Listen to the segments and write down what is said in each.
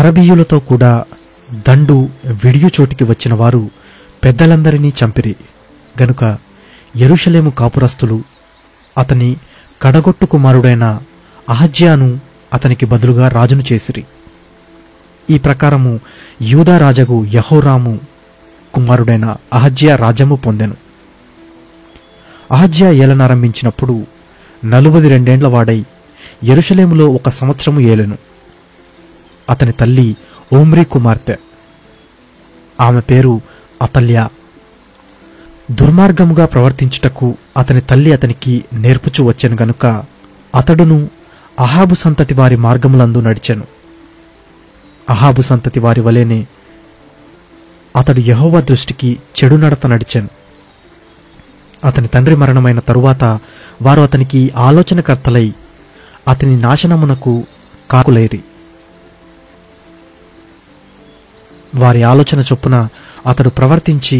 అరబీయులతో కూడా దండు విడియు చోటికి వచ్చిన వారు పెద్దలందరినీ చంపిరి గనుక యెరూషలేము కాపురస్తులు అతని కడగొట్టు కుమారుడైన అహజ్యాను అతనికి బదులుగా రాజును చేసిరి. ఈ ప్రకారము యూదా రాజగు యెహోరాము కుమారుడైన అహజ్యా రాజ్యము పొందెను. అహజ్యా ఏలనారంభించినప్పుడు 42 వాడై యెరూషలేములో 1 సంవత్సరము ఏలెను. అతని తల్లి ఓమ్రీ కుమార్తె, ఆమె పేరు అతల్యా. దుర్మార్గముగా ప్రవర్తించుటకు అతని తల్లి అతనికి నేర్పుచు వచ్చెను గనుక అతడును అహాబు సంతతి వారి మార్గములందు నడిచెను. అహాబు సంతతి వారి వలెనే అతడు యెహోవా దృష్టికి చెడు నడత నడిచెను. అతని తండ్రి మరణమైన తరువాత వారు అతనికి ఆలోచనకర్తలై అతని నాశనమునకు కాకులైరి. వారి ఆలోచన చొప్పున అతడు ప్రవర్తించి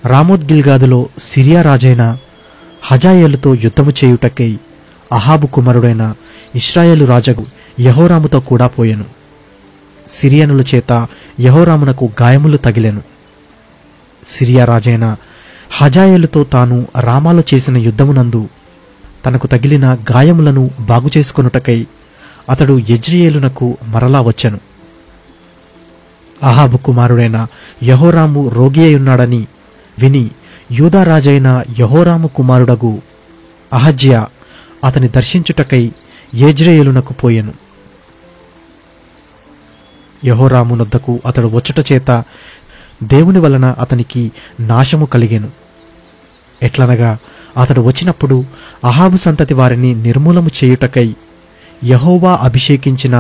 రామోత్ గిల్గాదులో సిరియా రాజైన హజాయేలుతో యుద్ధము చేయుటకై అహాబు కుమారుడైన ఇశ్రాయేలు రాజగు యెహోరాముతో కూడా పోయెను. సిరియనుల చేత యెహోరామునకు గాయములు తగిలెను. సిరియా రాజైన హజాయేలుతో తాను రామాలో చేసిన యుద్ధమునందు తనకు తగిలిన గాయములను బాగుచేసుకొనుటకై అతడు యెజ్రెయేలునకు మరలా వచ్చెను. అహాబు కుమారుడైన యెహోరాము రోగి అయ్యున్నాడని విని యూదా రాజైన యెహోరాము కుమారుడగు అహజ్యా అతని దర్శించుటకై యెజ్రెయేలునకు పోయెను. యెహోరాము నొద్దకు అతడు వచ్చుట చేత దేవుని వలన అతనికి నాశము కలిగెను. ఎట్లనగా అతడు వచ్చినప్పుడు అహాబు సంతతి వారిని నిర్మూలము చేయుటకై యెహోవా అభిషేకించిన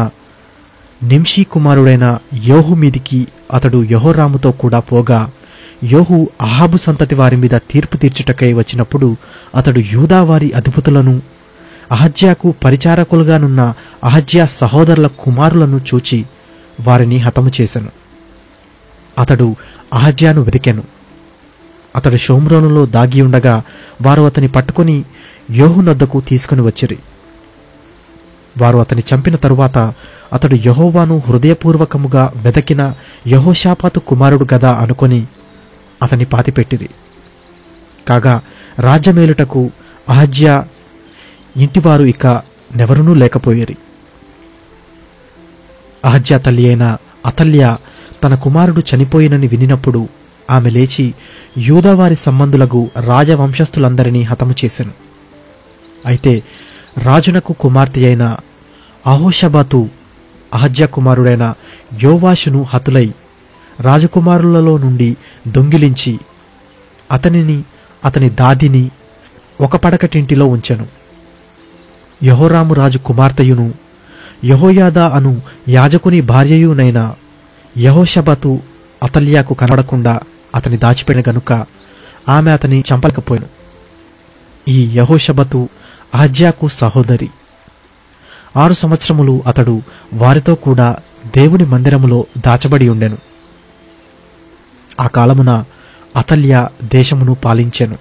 నింషీ కుమారుడైన యోహు మీదికి అతడు యెహోరాముతో కూడా పోగా, యోహు అహాబు సంతతి వారి మీద తీర్పు తీర్చుటకై వచ్చినప్పుడు అతడు యూదా వారి అధిపతులను అహజ్యాకు పరిచారకులుగానున్న అహజ్యా సహోదరుల కుమారులను చూచి వారిని హతము చేసెను. అతడు అహజ్యాను వెదికెను. అతడు షోమ్రోనులో దాగియుండగా వారు అతని పట్టుకుని యోహు నొద్దకు తీసుకుని వచ్చిరి. వారు అతని చంపిన తరువాత అతడు యెహోవాను హృదయపూర్వకముగా వెదకిన యెహోషాపాతు కుమారుడు గదా అనుకొని అతని పాతిపెట్టిరి. కాగా రాజ్యమేలుటకు అహజ్యా ఇంటివారు ఇక నెవరునూ లేకపోయిరి. అహజ్యా తల్లి అయిన అతల్యా తన కుమారుడు చనిపోయినని వినినప్పుడు ఆమె లేచి యూదావారి సంబంధులకు రాజవంశస్థులందరినీ హతము చేసెను. అయితే రాజునకు కుమార్తె అయిన అహోషబాతు అహజ్యా కుమారుడైన యోవాషును హతులై రాజకుమారులలో నుండి దొంగిలించి అతనిని అతని దాదిని ఒక పడకటింటిలో ఉంచెను. యెహోరాము రాజు కుమార్తెయును యెహోయాదా అను యాజకుని భార్యయునైన యెహోషబతు అతల్యాకు కనబడకుండా అతని దాచిపెట్టిన గనుక ఆమె అతని చంపలేకపోయెను. ఈ యెహోషబతు అహజ్యాకు సహోదరి. 6 సంవత్సరములు అతడు వారితో కూడా దేవుని మందిరములో దాచబడి ఉండెను. ఆ కాలమున అతల్యా దేశమును పాలించెను.